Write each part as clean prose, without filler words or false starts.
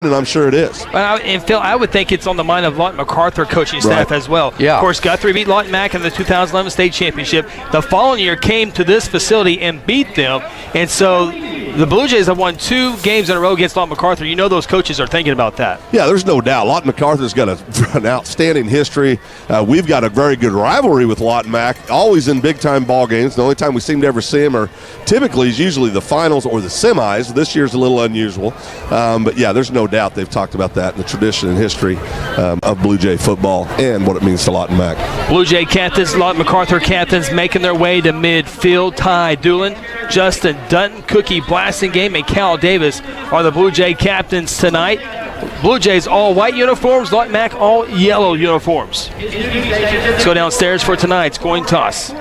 and I'm sure it is. And Phil, I would think it's on the mind of Lawton MacArthur coaching staff as well. Yeah. Of course, Guthrie beat Lawton Mac in the 2011 state championship. The following year came to this facility and beat them. And so the Blue Jays have won 2 games in a row against Lawton MacArthur. You know those coaches are thinking about that. Yeah, there's no doubt. Lawton MacArthur's got an outstanding history. We've got a very good rivalry with Lawton Mac, always in big-time ball games. The only time we seem to ever see him are typically is usually the finals or the semis. This year's a little unusual. But, yeah, there's no doubt they've talked about that and the tradition and history of Blue Jay football and what it means to Lawton Mac. Blue Jay captains, Lawton MacArthur captains making their way to midfield. Ty Doolin, Justin Dutton, Cookie Blasingame, and Cal Davis are the Blue Jay captains tonight. Blue Jays all white uniforms, Lawton Mac all yellow uniforms. Let's go downstairs for tonight's coin toss. Real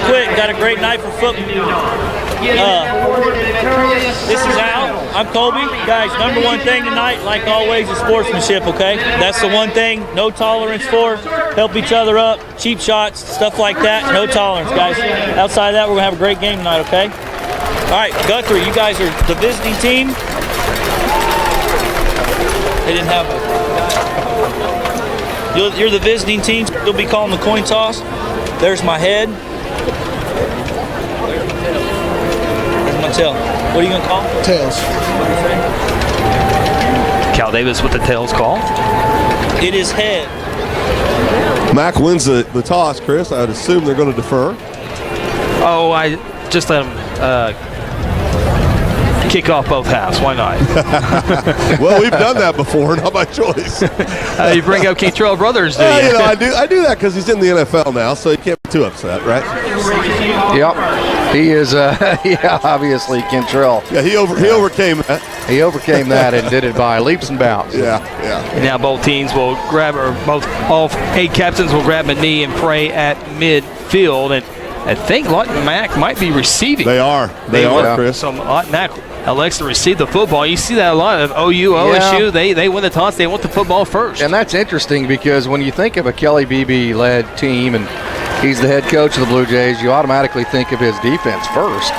quick, got a great night for football. This is Al. I'm Colby. Guys, number one thing tonight, like always, is sportsmanship, okay? That's the one thing, no tolerance for. Help each other up, cheap shots, stuff like that, no tolerance, guys. Outside of that, we're going to have a great game tonight, okay? All right, Guthrie, you guys are the visiting team. They didn't have a... You're the visiting team. You'll be calling the coin toss. There's my head. There's my tail. What are you going to call? Tails. Cal Davis with the tails call. It is head. Mac wins the toss, Chris. I would assume they're going to defer. Oh, I just let him kick off both halves. Why not? Well, we've done that before, not by choice. You bring up Cantrell Brothers, do you? You know, I do that because he's in the NFL now, so you can't be too upset, right? Yep. He is, obviously, Cantrell. Yeah, he overcame that. He overcame that and did it by leaps and bounds. Yeah. And now both teams will grab, or all 8 captains will grab a knee and pray at midfield. And I think Lawton Mac might be receiving. They are, Chris. So Lawton Mac elects to receive the football. You see that a lot of OU, OSU. They win the toss. They want the football first. And that's interesting because when you think of a Kelly Beebe-led team and he's the head coach of the Blue Jays, you automatically think of his defense first.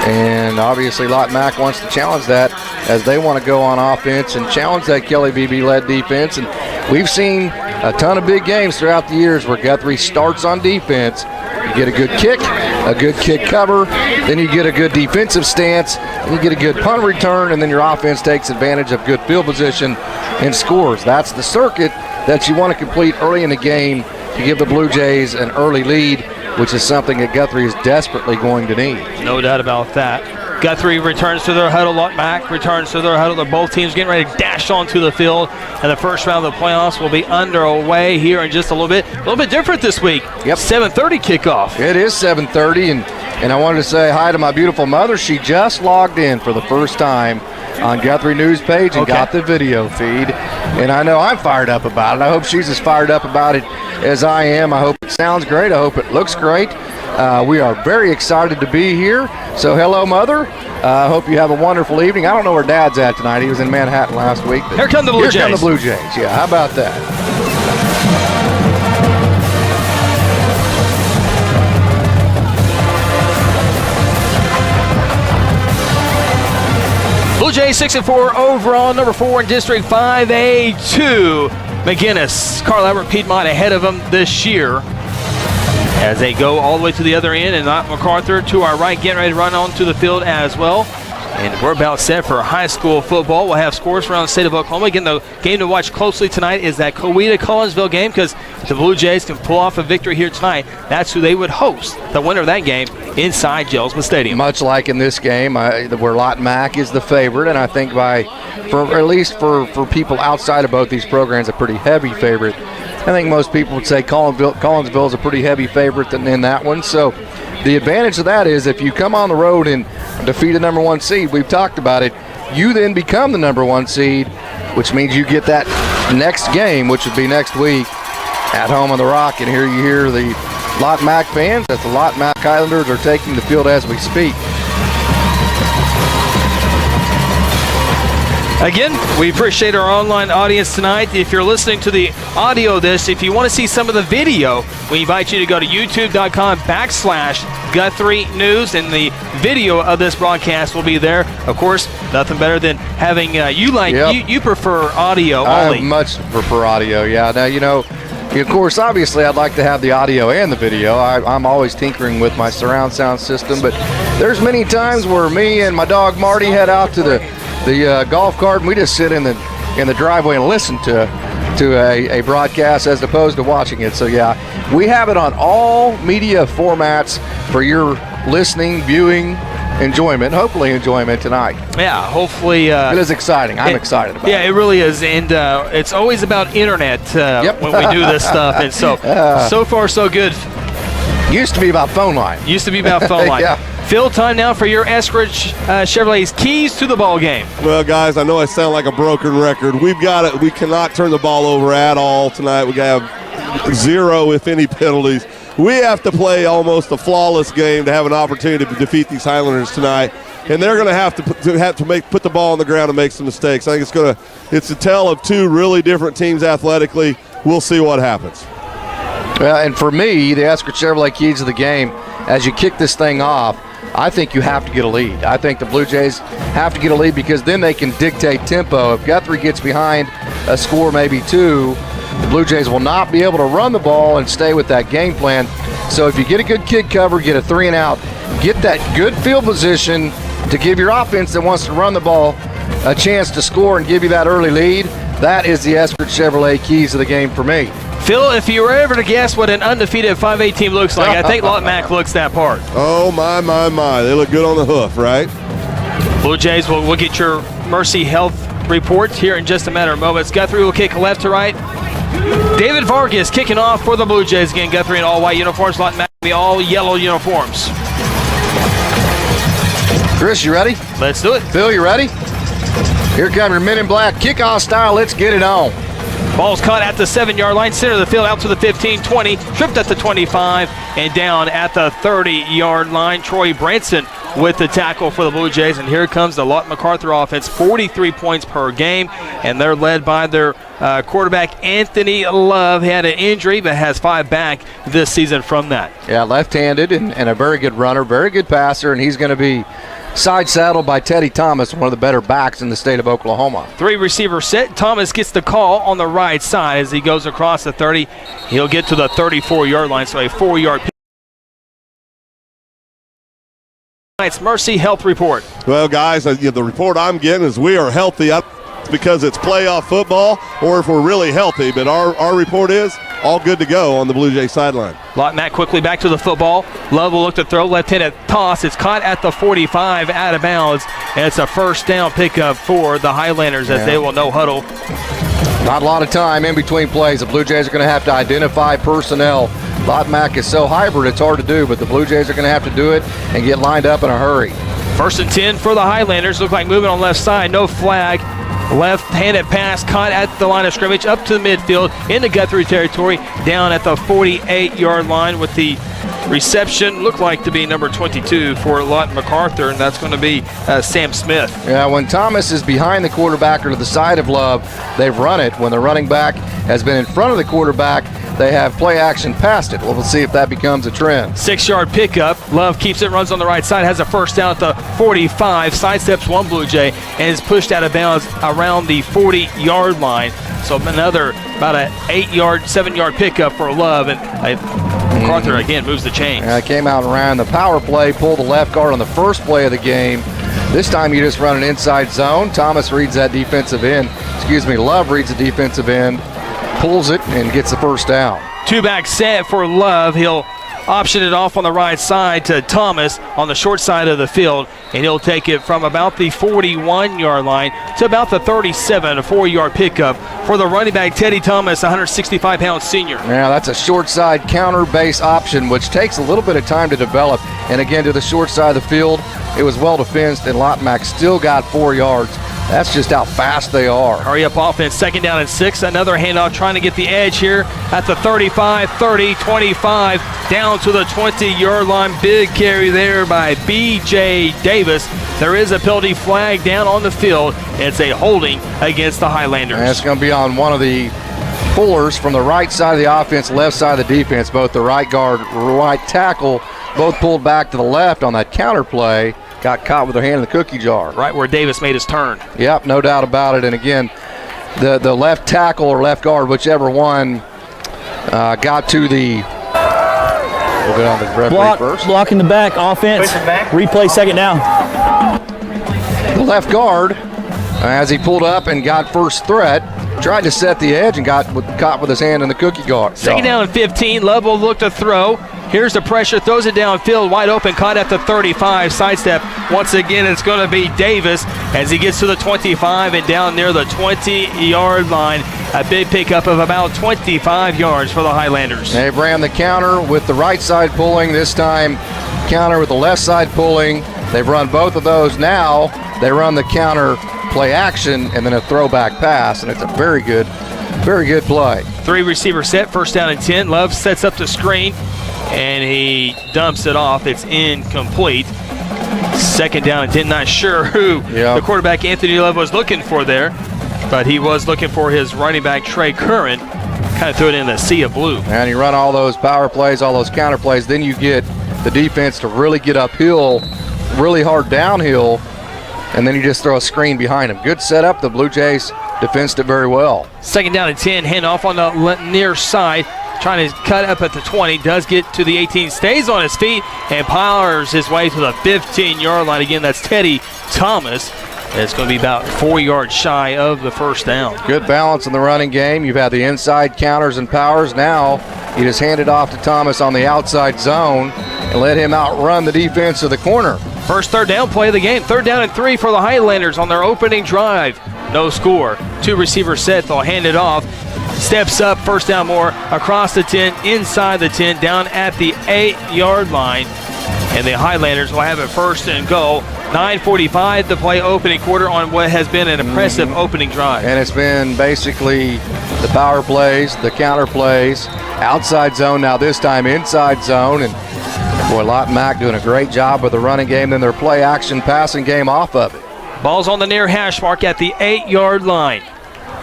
And obviously Lawton Mac wants to challenge that as they want to go on offense and challenge that Kelly Beebe-led defense. And we've seen a ton of big games throughout the years where Guthrie starts on defense. You get a good kick cover, then you get a good defensive stance, and you get a good punt return, and then your offense takes advantage of good field position and scores. That's the circuit that you want to complete early in the game to give the Blue Jays an early lead, which is something that Guthrie is desperately going to need. No doubt about that. Guthrie returns to their huddle. Lawton Mac returns to their huddle. They're both teams getting ready to dash onto the field. And the first round of the playoffs will be underway here in just a little bit. A little bit different this week. Yep. 7:30 kickoff. It is 7:30, and I wanted to say hi to my beautiful mother. She just logged in for the first time on Guthrie News page and got the video feed. And I know I'm fired up about it. I hope she's as fired up about it as I am. I hope it sounds great. I hope it looks great. We are very excited to be here. So hello, Mother. I hope you have a wonderful evening. I don't know where Dad's at tonight. He was in Manhattan last week. Here come the Blue Jays. Here come the Blue Jays. Yeah, how about that? Blue Jays 6-4 overall, number 4 in District 5A2. McGinnis, Carl Albert Piedmont ahead of them this year as they go all the way to the other end, and MacArthur to our right, getting ready to run onto the field as well. And we're about set for high school football. We'll have scores around the state of Oklahoma. Again, the game to watch closely tonight is that Coweta-Collinsville game, because if the Blue Jays can pull off a victory here tonight, that's who they would host, the winner of that game, inside Jelsma Stadium. Much like in this game, where Lawton Mac is the favorite, and I think at least for people outside of both these programs, a pretty heavy favorite. I think most people would say Collinsville is a pretty heavy favorite in that one. So the advantage of that is if you come on the road and defeat a number 1 seed, we've talked about it, you then become the number 1 seed, which means you get that next game, which would be next week at home on the Rock. And here you hear the Lawton Mac fans as the Lawton Mac Islanders are taking the field as we speak. Again, we appreciate our online audience tonight. If you're listening to the audio of this, if you want to see some of the video, we invite you to go to youtube.com/the Guthrie News, and the video of this broadcast will be there. Of course, nothing better than having you prefer audio only. I much prefer audio, yeah. Now, you know, of course, obviously, I'd like to have the audio and the video. I'm always tinkering with my surround sound system, but there's many times where me and my dog Marty head out to the golf cart, and we just sit in the driveway and listen to a broadcast as opposed to watching it. So yeah, we have it on all media formats for your listening, viewing, enjoyment, hopefully enjoyment tonight. Yeah, hopefully. It is exciting. I'm excited about it. Yeah, it really is. And it's always about internet when we do this stuff. And so far, so good. Used to be about phone line. Yeah. Phil, time now for your Eskridge Chevrolet's keys to the ball game. Well, guys, I know I sound like a broken record. We've got it. We cannot turn the ball over at all tonight. We have 0, if any, penalties. We have to play almost a flawless game to have an opportunity to defeat these Highlanders tonight, and they're going to have to put the ball on the ground and make some mistakes. I think it's a tale of two really different teams athletically. We'll see what happens. Well, and for me, the Eskridge Chevrolet keys to the game, as you kick this thing off, I think you have to get a lead. I think the Blue Jays have to get a lead because then they can dictate tempo. If Guthrie gets behind a score, maybe 2, the Blue Jays will not be able to run the ball and stay with that game plan. So if you get a good kick cover, get a 3 and out, get that good field position to give your offense that wants to run the ball a chance to score and give you that early lead, that is the Eskridge Chevrolet keys to the game for me. Phil, if you were ever to guess what an undefeated 5A team looks like, I think Lott Mack looks that part. Oh, my. They look good on the hoof, right? Blue Jays will get your Mercy Health report here in just a matter of moments. Guthrie will kick left to right. David Vargas kicking off for the Blue Jays again. Guthrie in all white uniforms, Lott Mack in the all yellow uniforms. Chris, you ready? Let's do it. Phil, you ready? Here come your men in black kickoff style. Let's get it on. Ball's caught at the 7-yard line, center of the field, out to the 15, 20, tripped at the 25, and down at the 30-yard line. Troy Branson with the tackle for the Blue Jays, and here comes the Lawton MacArthur offense, 43 points per game, and they're led by their quarterback Anthony Love. He had an injury, but has 5 back this season from that. Yeah, left-handed and a very good runner, very good passer, and he's going to be side saddled by Teddy Thomas, one of the better backs in the state of Oklahoma. 3 receiver set. Thomas gets the call on the right side as he goes across the 30. He'll get to the 34-yard line, so a 4-yard pick. Tonight's Mercy Health Report. Well, guys, the report I'm getting is we are healthy because it's playoff football, or if we're really healthy. But our report is all good to go on the Blue Jay sideline. Lott Mack quickly back to the football. Love will look to throw, left-handed toss. It's caught at the 45, out of bounds, and it's a first down pickup for the Highlanders as they will no huddle. Not a lot of time in between plays. The Blue Jays are going to have to identify personnel. Lott Mack is so hybrid it's hard to do, but the Blue Jays are going to have to do it and get lined up in a hurry. 1st and 10 for the Highlanders. Look like moving on left side, no flag. Left-handed pass caught at the line of scrimmage, up to the midfield, into Guthrie territory, down at the 48-yard line with the reception. Looked like to be number 22 for Lawton MacArthur, and that's going to be Sam Smith. Yeah, when Thomas is behind the quarterback or to the side of Love, they've run it. When the running back has been in front of the quarterback, they have play action past it. Well, we'll see if that becomes a trend. 6-yard pickup. Love keeps it, runs on the right side, has a first down at the 45, sidesteps one Blue Jay, and is pushed out of bounds around the 40-yard line. So another about an 7-yard pickup for Love, and MacArthur again moves the chains. Came out and ran the power play, pulled the left guard on the first play of the game. This time you just run an inside zone. Thomas reads that defensive end. Love reads the defensive end, pulls it, and gets the first down. 2-back set for Love. He'll option it off on the right side to Thomas on the short side of the field, and he'll take it from about the 41-yard line to about the 37, a 4-yard pickup for the running back Teddy Thomas, 165-pound senior. Yeah, that's a short side counter base option, which takes a little bit of time to develop. And again, to the short side of the field, it was well defensed, and Lott Mack still got 4 yards. That's just how fast they are. Hurry up offense, 2nd down and 6. Another handoff trying to get the edge here at the 35, 30, 25, down to the 20-yard line. Big carry there by B.J. Davis. There is a penalty flag down on the field. It's a holding against the Highlanders. And it's going to be on one of the pullers from the right side of the offense, left side of the defense, both the right guard, right tackle, both pulled back to the left on that counter play, got caught with their hand in the cookie jar. Right where Davis made his turn. Yep, no doubt about it. And again, the left tackle or left guard, whichever one, got to the we'll go down to the referee first. Block in the back, offense. Replay second down. The left guard, as he pulled up and got first threat, tried to set the edge and got caught with his hand in the cookie jar. Second down and 15. Love will look to throw. Here's the pressure, throws it downfield, wide open, caught at the 35, sidestep. Once again, it's going to be Davis as he gets to the 25 and down near the 20-yard line. A big pickup of about 25 yards for the Highlanders. They ran the counter with the right side pulling, this time counter with the left side pulling. They've run both of those now. They run the counter play action and then a throwback pass, and it's a very good play. 3 receiver set, first down and 10. Love sets up the screen, and he dumps it off. It's incomplete. Second down and 10. Not sure who the quarterback Anthony Love was looking for there, but he was looking for his running back Trey Curran. Kind of threw it in a sea of blue. And you run all those power plays, all those counter plays, then you get the defense to really get uphill, really hard downhill, and then you just throw a screen behind him. Good setup. The Blue Jays defensed it very well. Second down and 10. Handoff on the near side. Trying to cut up at the 20. Does get to the 18. Stays on his feet and powers his way to the 15-yard line. Again, that's Teddy Thomas. It's going to be about 4 yards shy of the first down. Good balance in the running game. You've had the inside counters and powers. Now you just hand it off to Thomas on the outside zone and let him outrun the defense of the corner. First third down play of the game. Third down and 3 for the Highlanders on their opening drive. No score. 2 receivers set. They'll hand it off. Steps up, first down more, across the 10, inside the 10, down at the 8-yard line. And the Highlanders will have it first and goal. 9:45 to play opening quarter on what has been an impressive opening drive. And it's been basically the power plays, the counter plays, outside zone, now this time inside zone. And boy, Lawton Mack doing a great job with the running game, then their play action passing game off of it. Ball's on the near hash mark at the 8-yard line.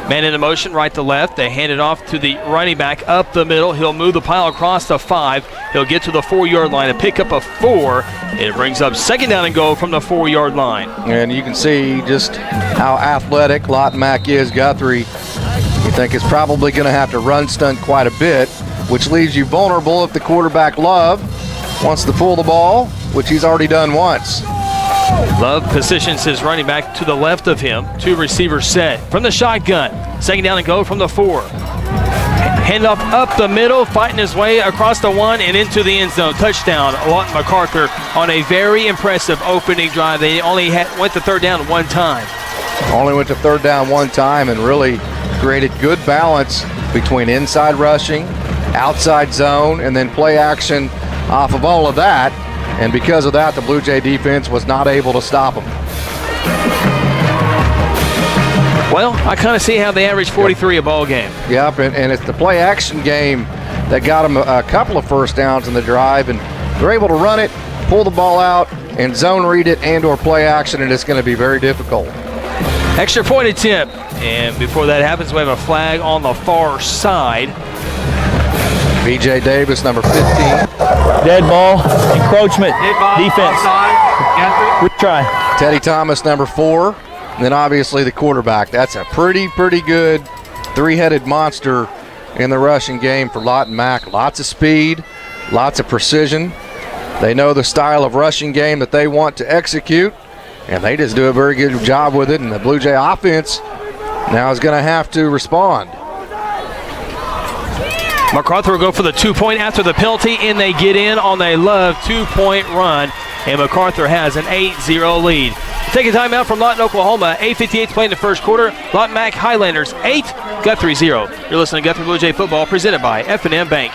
Man in motion, right to left. They hand it off to the running back up the middle. He'll move the pile across the 5. He'll get to the 4-yard line and pick up a 4. It brings up second down and goal from the 4-yard line. And you can see just how athletic Lawton Mack is. Guthrie, you think is probably going to have to run stunt quite a bit, which leaves you vulnerable if the quarterback Love wants to pull the ball, which he's already done once. Love positions his running back to the left of him. 2 receivers set from the shotgun. Second down and go from the 4. Handoff up the middle, fighting his way across the 1 and into the end zone. Touchdown, Lawton MacArthur on a very impressive opening drive. They only went to third down one time. Only went to third down one time and really created good balance between inside rushing, outside zone, and then play action off of all of that. And because of that, the Blue Jay defense was not able to stop them. Well, I kind of see how they average 43 a ball game. Yep, and it's the play action game that got them a couple of first downs in the drive, and they're able to run it, pull the ball out, and zone read it and or play action, and it's going to be very difficult. Extra point attempt. And before that happens, we have a flag on the far side. B.J. Davis, number 15. Dead ball, encroachment, defense. Retry. Teddy Thomas, number 4. And then obviously the quarterback. That's a pretty good 3-headed monster in the rushing game for Lawton Mack. Lots of speed, lots of precision. They know the style of rushing game that they want to execute, and they just do a very good job with it. And the Blue Jay offense now is going to have to respond. MacArthur will go for the 2-point after the penalty, and they get in on a Love 2-point run, and MacArthur has an 8-0 lead. Take a timeout from Lawton, Oklahoma. 8:58 to play in the first quarter. Lawton Mack Highlanders 8, Guthrie 0. You're listening to Guthrie Blue Jay football presented by F&M Bank.